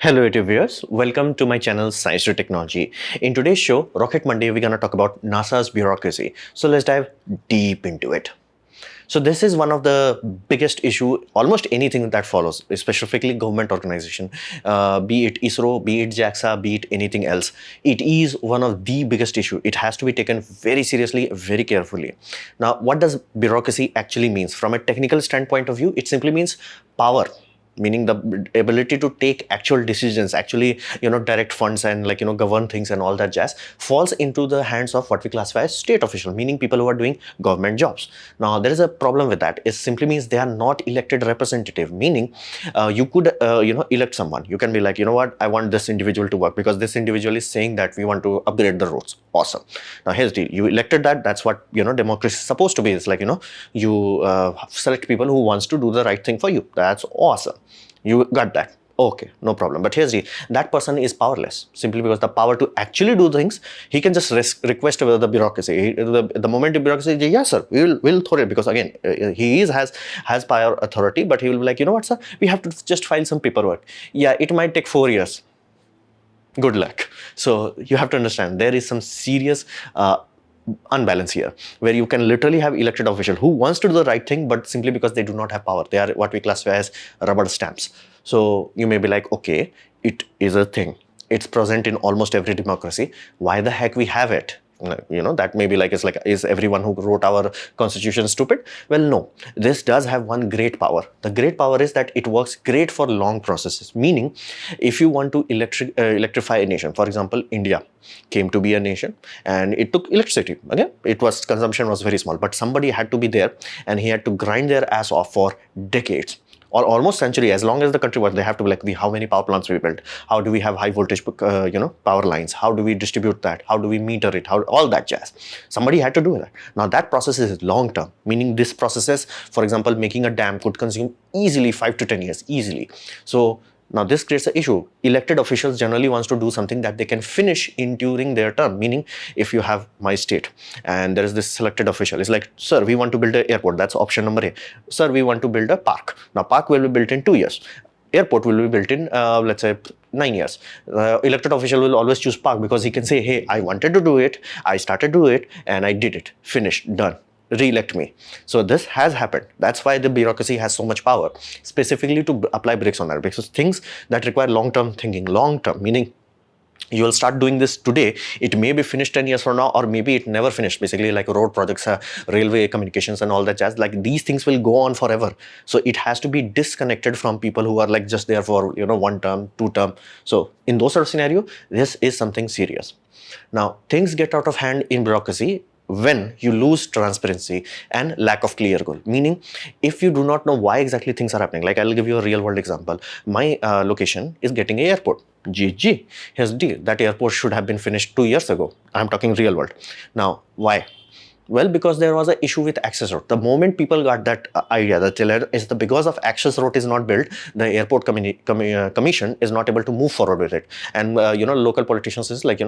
Hello YouTube viewers, welcome to my channel Science to Technology. In today's show, Rocket Monday, we're going to talk about NASA's bureaucracy. So let's dive deep into it. So this is one of the biggest issue, almost anything that follows, specifically government organization, be it ISRO, be it JAXA, be it anything else. It is one of the biggest issue. It has to be taken very seriously, very carefully. Now, what does bureaucracy actually means? From a technical standpoint of view, it simply means power, meaning the ability to take actual decisions, actually direct funds and govern things and all that jazz, falls into the hands of what we classify as state official, meaning people who are doing government jobs. Now there is a problem with that. It simply means they are not elected representative, meaning you could elect someone. You can be like, you know what, I want this individual to work because this individual is saying that we want to upgrade the roads. Awesome. Now here's the deal. You elected that. That's what democracy is supposed to be. It's like you select people who wants to do the right thing for you. That's awesome. You got that. Okay, no problem. But here's the that person is powerless simply because the power to actually do things, he can just request the bureaucracy. The moment the bureaucracy says, yes sir, we'll throw it, because again he has power authority, but he will be like, you know what sir, we have to just file some paperwork. Yeah, it might take 4 years. Good luck. So you have to understand there is some serious unbalance here, where you can literally have elected official who wants to do the right thing, but simply because they do not have power, they are what we classify as rubber stamps. So you may be like, okay, it is a thing, it's present in almost every democracy, why the heck we have it? That may be like, it's like, is everyone who wrote our constitution stupid? Well, no. This does have one great power. The great power is that it works great for long processes, meaning if you want to electrify a nation, for example, India came to be a nation and it took electricity. Again, consumption was very small, but somebody had to be there and he had to grind their ass off for decades or almost century. As long as the country was, they have to be like, how many power plants we built, how do we have high voltage power lines, how do we distribute that, how do we meter it, how all that jazz. Somebody had to do that. Now that process is long term, meaning this processes, for example, making a dam could consume easily 5 to 10 years easily. So now this creates an issue. Elected officials generally wants to do something that they can finish in during their term, meaning if you have my state and there is this selected official, it's like, sir, we want to build an airport. That's option number A. Sir, we want to build a park. Now park will be built in 2 years. Airport will be built in, let's say, 9 years. Elected official will always choose park because he can say, hey, I wanted to do it, I started to do it, and I did it. Finished, done. Re-elect me. So this has happened. That's why the bureaucracy has so much power, specifically to apply brakes on that. Because things that require long-term thinking, long-term, meaning you will start doing this today, it may be finished 10 years from now, or maybe it never finished. Basically like road projects, railway communications and all that jazz, like these things will go on forever. So it has to be disconnected from people who are like just there for 1 term, 2 term. So in those sort of scenario, this is something serious. Now things get out of hand in bureaucracy when you lose transparency and lack of clear goal, meaning if you do not know why exactly things are happening. Like I'll give you a real world example. My location is getting an airport. GG. Here's the deal. That airport should have been finished 2 years ago. I'm talking real world. Now, why? Well, because there was an issue with access road. The moment people got that idea, because of access road is not built, the airport commission is not able to move forward with it. And, local politicians is like,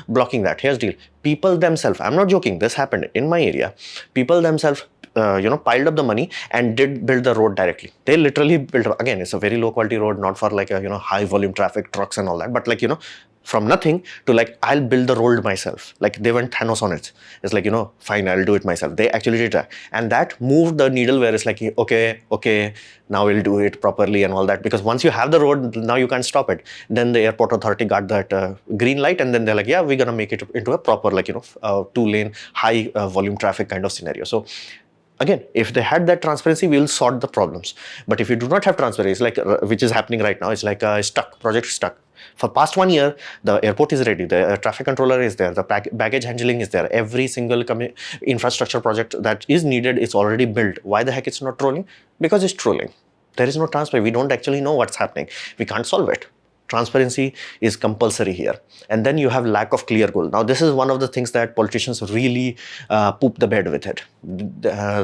blocking that. Here's the deal. People themselves, I'm not joking, this happened in my area. People themselves, piled up the money and did build the road directly. They literally built, again, it's a very low quality road, not for like a, high volume traffic, trucks and all that, but like, from nothing to like, I'll build the road myself. Like they went Thanos on it. It's like, fine, I'll do it myself. They actually did that. And that moved the needle where it's like, okay, now we'll do it properly and all that. Because once you have the road, now you can't stop it. Then the airport authority got that green light, and then they're like, yeah, we're going to make it into a proper, like, 2-lane, high volume traffic kind of scenario. So again, if they had that transparency, we'll sort the problems. But if you do not have transparency, like which is happening right now, it's like project stuck. For past 1 year, the airport is ready, the traffic controller is there, the baggage handling is there, every single infrastructure project that is needed is already built. Why the heck it's not trolling? Because it's trolling. There is no transparency. We don't actually know what's happening. We can't solve it. Transparency is compulsory here. And then you have lack of clear goal. Now, this is one of the things that politicians really poop the bed with it.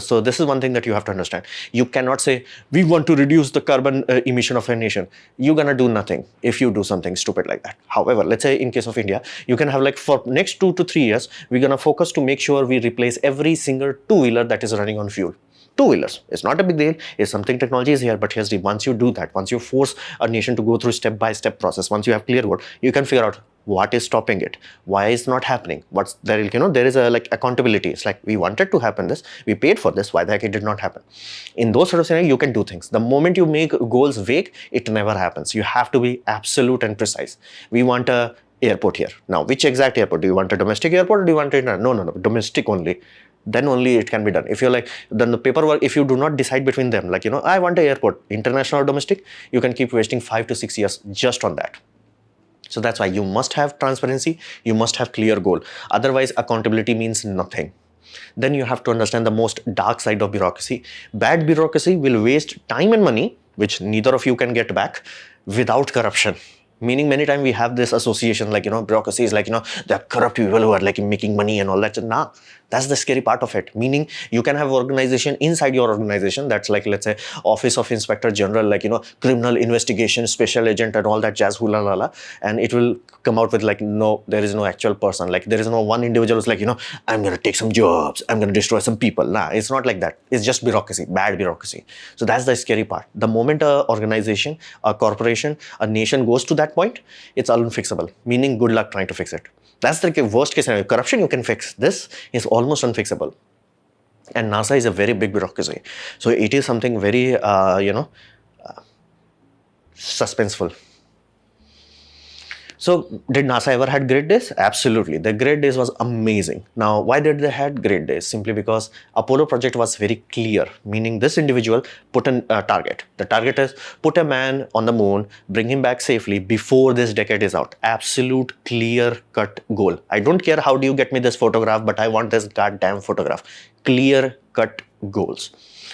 So this is one thing that you have to understand. You cannot say, we want to reduce the carbon emission of a nation. You're going to do nothing if you do something stupid like that. However, let's say in case of India, you can have like for next 2 to 3 years, we're going to focus to make sure we replace every single two-wheeler that is running on fuel. Two-wheelers. It's not a big deal. It's something technology is here, but here's the once you do that, once you force a nation to go through step-by-step process, once you have clear goal, you can figure out what is stopping it, why it's not happening, what's there, there is a like accountability. It's like, we wanted to happen this, we paid for this, why the heck it did not happen? In those sort of scenarios, you can do things. The moment you make goals vague, it never happens. You have to be absolute and precise. We want a airport here. Now, which exact airport? Do you want a domestic airport or do you want it? No, domestic only. Then only it can be done. If you're like, then the paperwork, if you do not decide between them, like, I want an airport, international or domestic, you can keep wasting 5 to 6 years just on that. So that's why you must have transparency, you must have clear goal. Otherwise, accountability means nothing. Then you have to understand the most dark side of bureaucracy. Bad bureaucracy will waste time and money, which neither of you can get back, without corruption. Meaning many times we have this association like, bureaucracy is like, they're corrupt people who are like making money and all that. Nah, that's the scary part of it. Meaning you can have organization inside your organization that's like, let's say, Office of Inspector General, like, criminal investigation, special agent and all that jazz, hula la la. And it will come out with like, no, there is no actual person. Like there is no one individual who's like, I'm going to take some jobs, I'm going to destroy some people. Nah, it's not like that. It's just bureaucracy, bad bureaucracy. So that's the scary part. The moment a organization, a corporation, a nation goes to that point, it's unfixable. Meaning good luck trying to fix it. That's the worst case scenario. Corruption you can fix. This is almost unfixable. And NASA is a very big bureaucracy. So it is something very, suspenseful. So did NASA ever had great days? Absolutely. The great days was amazing. Now, why did they had great days? Simply because Apollo project was very clear, meaning this individual put a target. The target is put a man on the moon, bring him back safely before this decade is out. Absolute clear cut goal. I don't care how do you get me this photograph, but I want this goddamn photograph. Clear cut goals.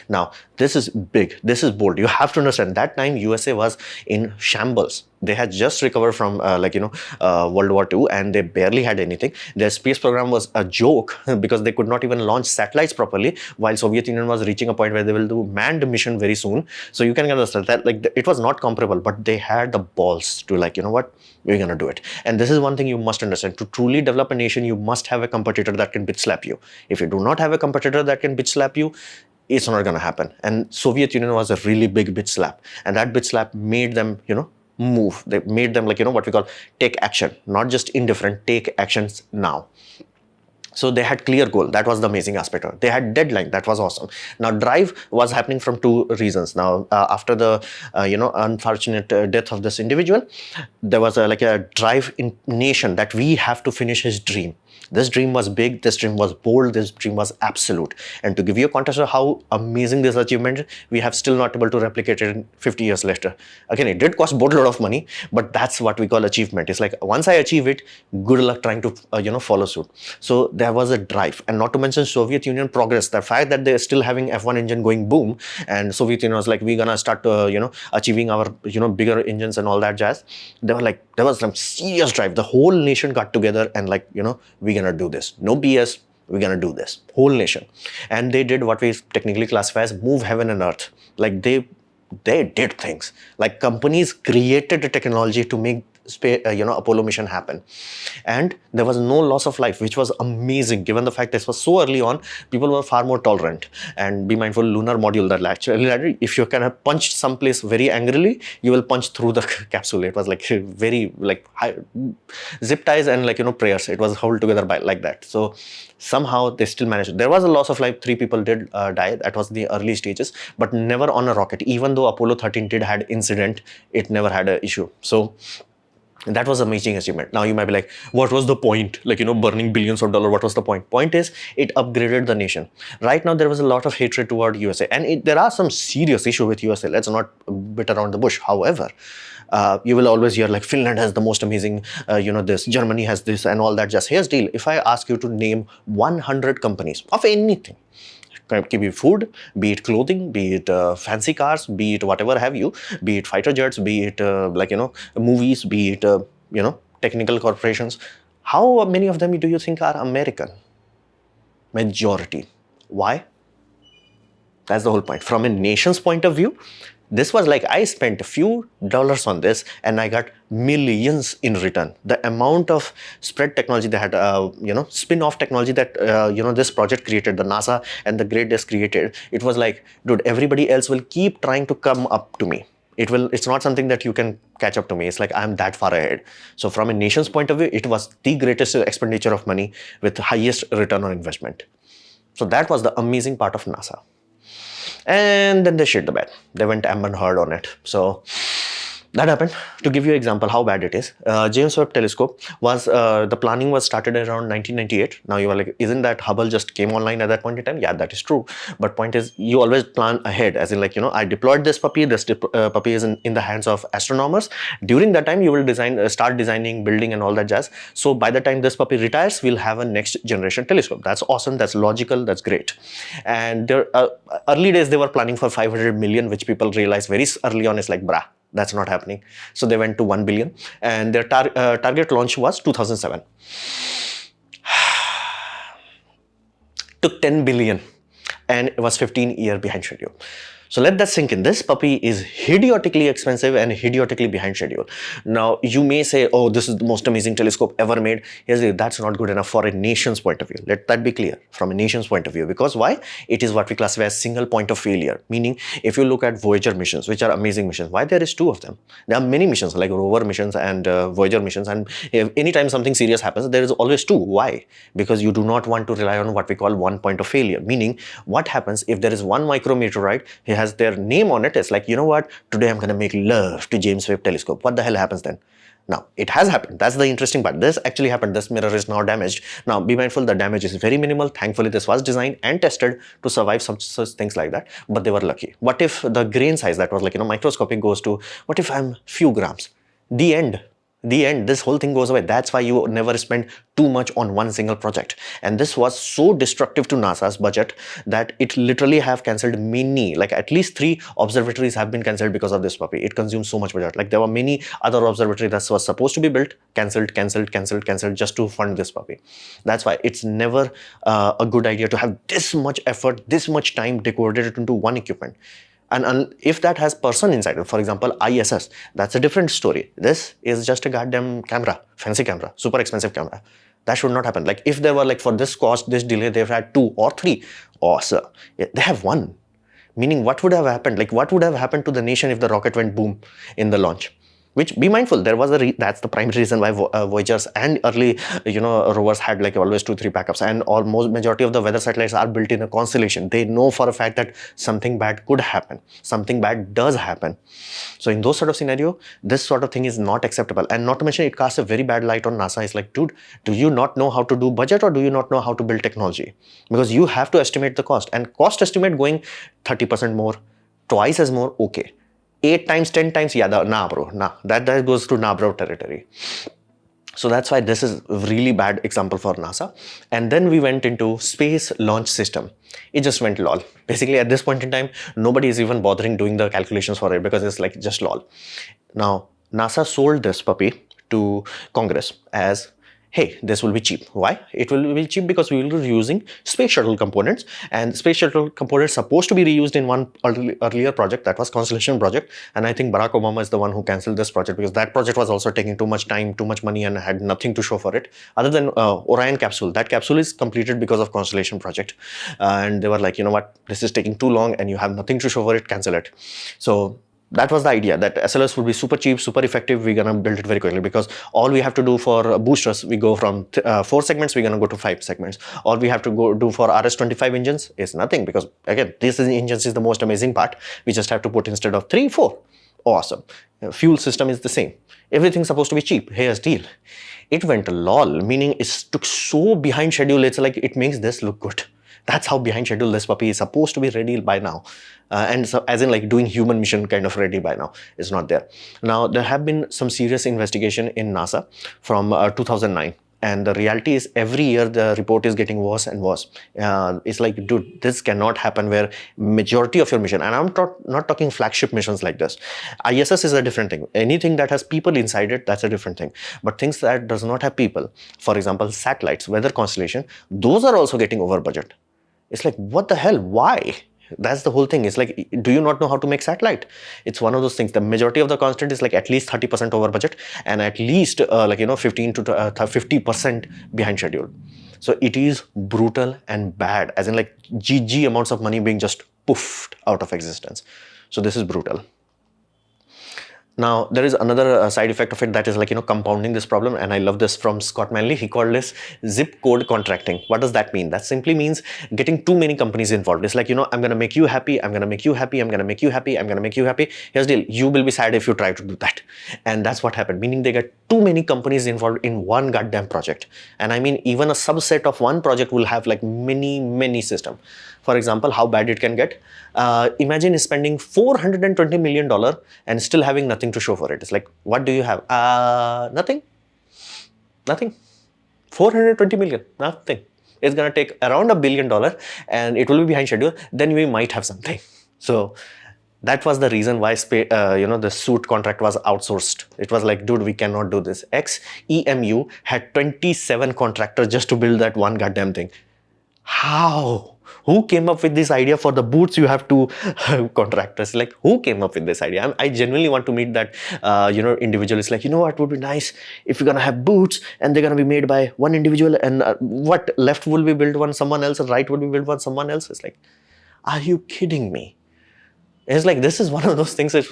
Now, this is big, this is bold. You have to understand that time USA was in shambles. They had just recovered from World War II and they barely had anything. Their space program was a joke because they could not even launch satellites properly, while Soviet Union was reaching a point where they will do manned mission very soon. So you can understand that it was not comparable, but they had the balls to like, what, we're gonna do it. And this is one thing you must understand. To truly develop a nation, you must have a competitor that can bitch slap you. If you do not have a competitor that can bitch slap you, it's not going to happen. And Soviet Union was a really big bitch slap. And that bitch slap made them, move. They made them like, what we call take action, not just indifferent, take actions now. So they had clear goal. That was the amazing aspect of it. They had deadline. That was awesome. Now drive was happening from two reasons. Now after the unfortunate death of this individual, there was a drive in nation that we have to finish his dream. This dream was big, this dream was bold, this dream was absolute. And to give you a context of how amazing this achievement is, we have still not able to replicate it in 50 years later. Again, it did cost a boatload of money, but that's what we call achievement. It's like, once I achieve it, good luck trying to, follow suit. So there was a drive. And not to mention Soviet Union progress, the fact that they're still having F1 engine going boom, and Soviet Union was like, we're gonna start, achieving our, bigger engines and all that jazz. They were like, there was some serious drive. The whole nation got together and like, we're gonna do this. No BS, we're gonna do this. Whole nation. And they did what we technically classify as move heaven and earth. Like they did things. Like companies created the technology to make Apollo mission happen. And there was no loss of life, which was amazing. Given the fact this was so early on, people were far more tolerant. And be mindful, lunar module that actually, if you kind of punch someplace very angrily, you will punch through the capsule. It was like very high, zip ties and prayers. It was held together by like that. So somehow they still managed. There was a loss of life. 3 people did die. That was the early stages, but never on a rocket. Even though Apollo 13 did had incident, it never had an issue. So that was an amazing achievement. Now you might be like, what was the point? Burning billions of dollars, what was the point? Point is, it upgraded the nation. Right now, there was a lot of hatred toward USA. And there are some serious issues with USA. Let's not beat around the bush. However, you will always hear like Finland has the most amazing, this, Germany has this and all that. Just here's the deal. If I ask you to name 100 companies of anything, it can be food, be it clothing, be it fancy cars, be it whatever have you, be it fighter jets, be it movies, be it technical corporations. How many of them do you think are American? Majority. Why? That's the whole point. From a nation's point of view, This was like, I spent a few dollars on this and I got millions in return. The amount of spread technology they had, spin-off technology that, this project created, the NASA and the Great Disk created, it was like, dude, everybody else will keep trying to come up to me. It's not something that you can catch up to me. It's like I'm that far ahead. So from a nation's point of view, it was the greatest expenditure of money with the highest return on investment. So that was the amazing part of NASA. And then they shit the bed. They went Amber Heard on it. So that happened. To give you an example how bad it is, James Webb telescope was, the planning was started around 1998. Now you are like, isn't that Hubble just came online at that point in time? Yeah, that is true. But point is, you always plan ahead, as in like, I deployed this puppy. This puppy is in the hands of astronomers. During that time, you will start designing, building and all that jazz. So by the time this puppy retires, we'll have a next generation telescope. That's awesome. That's logical. That's great. And there, early days, they were planning for 500 million, which people realized very early on is like, brah, that's not happening. So they went to 1 billion and their target launch was 2007. Took 10 billion and it was 15 years behind schedule. So let that sink in. This puppy is idiotically expensive and idiotically behind schedule. Now, you may say, oh, this is the most amazing telescope ever made. Yes, that's not good enough for a nation's point of view. Let that be clear, from a nation's point of view. Because why? It is what we classify as single point of failure. Meaning, if you look at Voyager missions, which are amazing missions, why there is 2 of them? There are many missions like rover missions and Voyager missions. And if anytime something serious happens, there is always 2. Why? Because you do not want to rely on what we call one point of failure. Meaning, what happens if there is one micrometeorite, it has their name on it. It's like, you know what? Today I'm going to make love to James Webb telescope. What the hell happens then? Now, it has happened. That's the interesting part. This actually happened. This mirror is now damaged. Now, be mindful, the damage is very minimal. Thankfully, this was designed and tested to survive such things like that. But they were lucky. What if the grain size that was like, microscopic goes to, what if I'm few grams? The end. This whole thing goes away. That's why you never spend too much on one single project. And this was so destructive to NASA's budget that it literally have cancelled many, like at least 3 observatories have been cancelled because of this puppy. It consumes so much budget. Like there were many other observatories that was supposed to be built, cancelled just to fund this puppy. That's why it's never a good idea to have this much effort, this much time devoted into one equipment. And if that has person inside it, for example, ISS, that's a different story. This is just a goddamn camera, fancy camera, super expensive camera. That should not happen. Like if they were like, for this cost, this delay, they've had 2 or 3. Awesome. They have 1. Meaning what would have happened? Like what would have happened to the nation if the rocket went boom in the launch? Which, be mindful, there was that's the primary reason why Voyagers and early, rovers had like always 2-3 backups. And almost majority of the weather satellites are built in a constellation. They know for a fact that something bad could happen. Something bad does happen. So in those sort of scenario, this sort of thing is not acceptable. And not to mention, it casts a very bad light on NASA. It's like, dude, do you not know how to do budget or do you not know how to build technology? Because you have to estimate the cost. And cost estimate going 30% more, twice as more, okay. 8 times, 10 times, yeah, nah bro, nah. That goes to nah bro territory. So that's why this is a really bad example for NASA. And then we went into space launch system. It just went lol. Basically at this point in time, nobody is even bothering doing the calculations for it because it's like just lol. Now, NASA sold this puppy to Congress as, hey, this will be cheap. Why? It will be cheap because we will be using space shuttle components, and space shuttle components supposed to be reused in one earlier project, that was Constellation project. And I think Barack Obama is the one who cancelled this project because that project was also taking too much time, too much money, and had nothing to show for it other than Orion capsule. That capsule is completed because of Constellation project, and they were like, you know what, this is taking too long and you have nothing to show for it, cancel it. So that was the idea, that SLS would be super cheap, super effective. We're gonna build it very quickly because all we have to do for boosters, we go from 4 segments, we're gonna go to 5 segments. All we have to go do for RS-25 engines is nothing because again, this engines is the most amazing part. We just have to put instead of 3, 4. Awesome. Fuel system is the same. Everything's supposed to be cheap. Here's deal. It went lol, meaning it took so behind schedule. It's like it makes this look good. That's how behind schedule this puppy is supposed to be ready by now. And so as in like doing human mission kind of ready by now. It's not there. Now, there have been some serious investigation in NASA from 2009. And the reality is every year the report is getting worse and worse. It's like, dude, this cannot happen where majority of your mission, and I'm not talking flagship missions like this. ISS is a different thing. Anything that has people inside it, that's a different thing. But things that does not have people, for example, satellites, weather constellation, those are also getting over budget. It's like, what the hell? Why? That's the whole thing. It's like, do you not know how to make satellite? It's one of those things. The majority of the constant is like at least 30% over budget, and at least 15 to 50% behind schedule. So it is brutal and bad, as in like GG amounts of money being just poofed out of existence. So this is brutal. Now, there is another side effect of it that is like, compounding this problem. And I love this from Scott Manley. He called this zip code contracting. What does that mean? That simply means getting too many companies involved. It's like, I'm going to make you happy. I'm going to make you happy. I'm going to make you happy. I'm going to make you happy. Here's the deal. You will be sad if you try to do that. And that's what happened. Meaning they get too many companies involved in one goddamn project. And I mean, even a subset of one project will have like many systems. For example, how bad it can get. Imagine spending $420 million and still having nothing to show for it. It's like, what do you have? Nothing. 420 million, nothing. It's going to take around $1 billion and it will be behind schedule. Then we might have something. So that was the reason why the suit contract was outsourced. It was like, dude, we cannot do this. EMU had 27 contractors just to build that one goddamn thing. How? Who came up with this idea for the boots? You have two contractors. Like, who came up with this idea? I genuinely want to meet that individual. It's like, what would be nice if you're gonna have boots and they're gonna be made by one individual, and what left will be built on someone else and right will be built on someone else. It's like, are you kidding me? It's like, this is one of those things. It's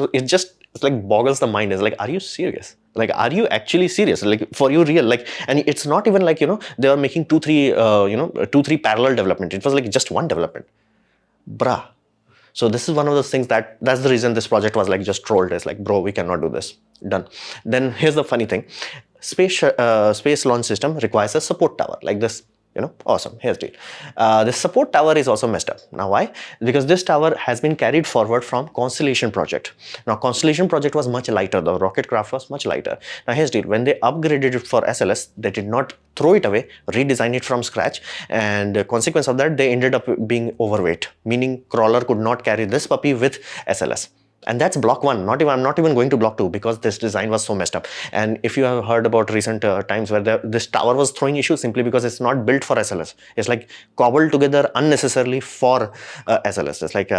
like boggles the mind. It's like, are you serious? Like, are you actually serious? Like, for you real? Like, and it's not even like, they are making two, three parallel development. It was like just one development. Bruh. So this is one of those things that's the reason this project was like just trolled. It's like, bro, we cannot do this. Done. Then here's the funny thing. Space launch system requires a support tower like this. Awesome. Here's the deal. The support tower is also messed up. Now, why? Because this tower has been carried forward from Constellation project. Now, Constellation project was much lighter. The rocket craft was much lighter. Now, here's the deal. When they upgraded it for SLS, they did not throw it away, redesign it from scratch. And the consequence of that, they ended up being overweight, meaning crawler could not carry this puppy with SLS. And that's block one. I'm not even going to block two because this design was so messed up. And if you have heard about recent times where this tower was throwing issues simply because it's not built for SLS. It's like cobbled together unnecessarily for SLS. It's like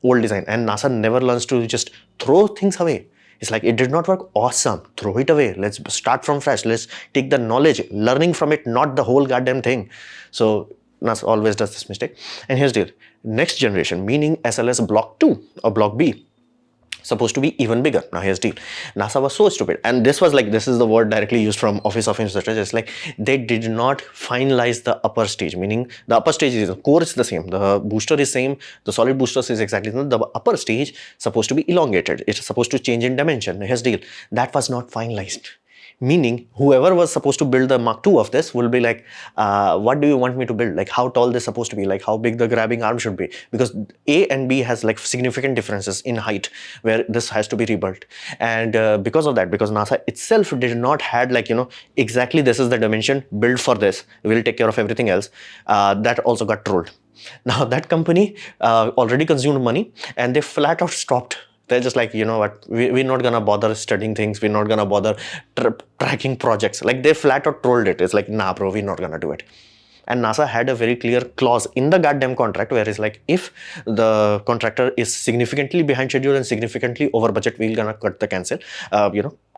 old design. And NASA never learns to just throw things away. It's like, it did not work. Awesome. Throw it away. Let's start from fresh. Let's take the knowledge, learning from it, not the whole goddamn thing. So NASA always does this mistake. And here's the deal. Next generation, meaning SLS block 2 or block B, supposed to be even bigger. Now here's the deal. NASA was so stupid, and this is the word directly used from Office of Inspectors. It's like they did not finalize the upper stage, meaning the upper stage is, the core is the same, the booster is same, the solid booster is exactly the same. The upper stage supposed to be elongated. It's supposed to change in dimension. Here's the deal. That was not finalized. Meaning, whoever was supposed to build the Mark II of this will be like, what do you want me to build? Like, how tall this is supposed to be? Like, how big the grabbing arm should be? Because A and B has like significant differences in height where this has to be rebuilt. And because of that, because NASA itself did not had like, exactly this is the dimension, build for this, we'll take care of everything else. That also got trolled. Now, that company already consumed money and they flat out stopped. They're just like, you know what, we're not gonna bother studying things, we're not gonna bother tracking projects. Like, they flat out trolled it. It's like, nah bro, we're not gonna do it. And NASA had a very clear clause in the goddamn contract where it's like, if the contractor is significantly behind schedule and significantly over budget, we're gonna cut the cancel,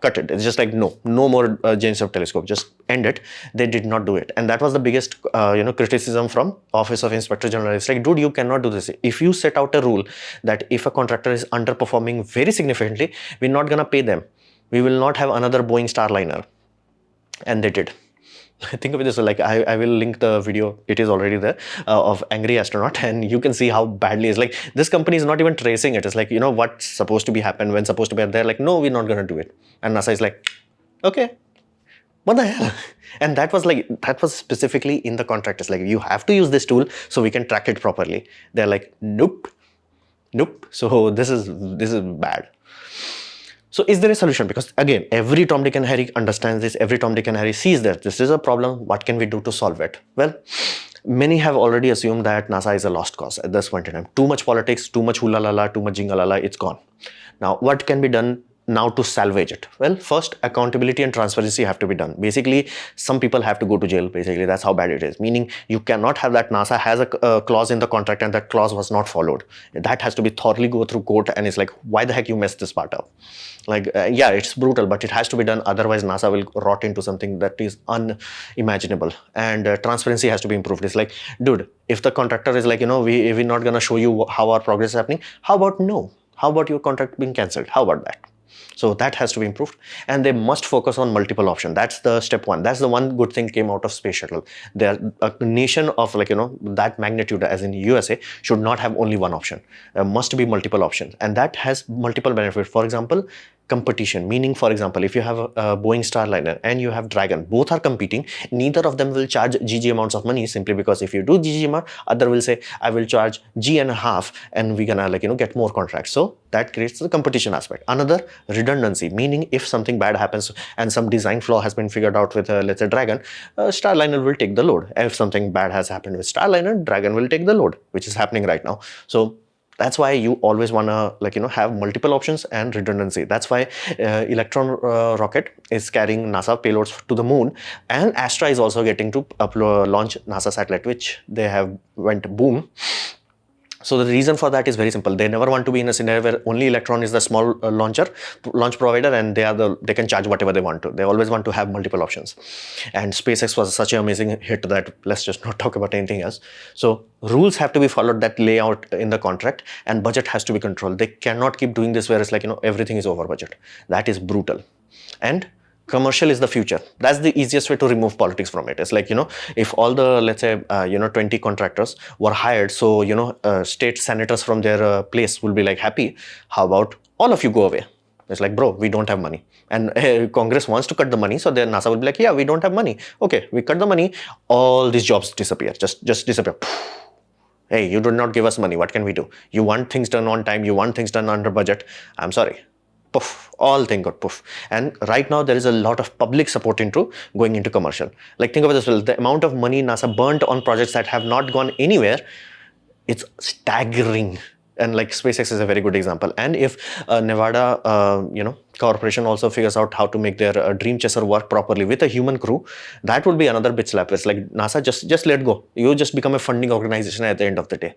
cut it. It's just like, no more James Webb Telescope, just end it. They did not do it. And that was the biggest, criticism from Office of Inspector General. It's like, dude, you cannot do this. If you set out a rule that if a contractor is underperforming very significantly, we're not gonna pay them. We will not have another Boeing Starliner. And they did. Think of it this way, like I will link the video, it is already there, of Angry Astronaut, and you can see how badly it's like, this company is not even tracing it. It's like, what's supposed to be happen, when supposed to be, they're like, no, we're not going to do it. And NASA is like, okay, what the hell? And that was specifically in the contract. It's like, you have to use this tool so we can track it properly. They're like, nope. So this is bad. So is there a solution? Because again, every Tom, Dick and Harry understands this. Every Tom, Dick and Harry sees that this is a problem. What can we do to solve it? Well, many have already assumed that NASA is a lost cause at this point in time. Too much politics, too much hula la la, too much jingalala, it's gone. Now, what can be done now to salvage it? Well, first, accountability and transparency have to be done. Basically, some people have to go to jail. Basically, that's how bad it is. Meaning, you cannot have that NASA has a clause in the contract and that clause was not followed. That has to be thoroughly go through court, and it's like, why the heck you messed this part up? Like, yeah, it's brutal, but it has to be done. Otherwise, NASA will rot into something that is unimaginable. And transparency has to be improved. It's like, dude, if the contractor is like, we're not gonna show you how our progress is happening. How about no? How about your contract being cancelled? How about that? So that has to be improved, and they must focus on multiple options. That's the step one. That's the one good thing came out of space shuttle. They're a nation of that magnitude, as in USA, should not have only one option. There must be multiple options, and that has multiple benefits. For example, competition, meaning, for example, if you have a Boeing Starliner and you have Dragon, both are competing. Neither of them will charge GG amounts of money, simply because if you do GG amount, other will say, I will charge G and a half, and we're gonna get more contracts. So that creates the competition aspect. Another, redundancy, meaning if something bad happens and some design flaw has been figured out with let's say Dragon, Starliner will take the load. If something bad has happened with Starliner, Dragon will take the load, which is happening right now. So that's why you always want to have multiple options and redundancy. That's why Electron rocket is carrying NASA payloads to the moon, and Astra is also getting to launch NASA satellite, which they have went boom. So the reason for that is very simple. They never want to be in a scenario where only Electron is the small launch provider, and they can charge whatever they want to. They always want to have multiple options. And SpaceX was such an amazing hit that let's just not talk about anything else. So rules have to be followed that lay out in the contract, and budget has to be controlled. They cannot keep doing this where it's like, everything is over budget. That is brutal. And commercial is the future. That's the easiest way to remove politics from it. It's like, if all the, let's say, 20 contractors were hired, so, state senators from their place will be like happy. How about all of you go away? It's like, bro, we don't have money. And Congress wants to cut the money, so then NASA will be like, yeah, we don't have money. Okay, we cut the money, all these jobs disappear, just disappear. Hey, you did not give us money, what can we do? You want things done on time, you want things done under budget. I'm sorry. Poof, all thing got poof. And right now there is a lot of public support into going into commercial. Like, think about this, the amount of money NASA burnt on projects that have not gone anywhere, it's staggering. And like SpaceX is a very good example. And if Nevada, corporation also figures out how to make their Dream Chaser work properly with a human crew, that would be another bitch slap. It's like, NASA, just let go. You just become a funding organization at the end of the day.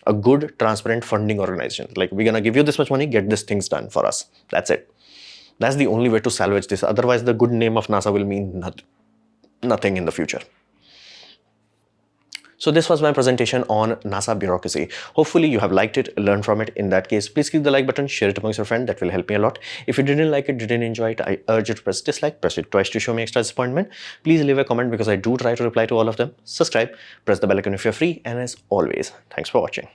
A good, transparent funding organization. Like, we're gonna give you this much money, get these things done for us. That's it. That's the only way to salvage this. Otherwise, the good name of NASA will mean nothing in the future. So this was my presentation on NASA bureaucracy. Hopefully you have liked it, learned from it. In that case, please click the like button, share it amongst your friends. That will help me a lot. If you didn't like it, didn't enjoy it, I urge you to press dislike, press it twice to show me extra disappointment. Please leave a comment because I do try to reply to all of them. Subscribe, press the bell icon if you're free, and as always, thanks for watching.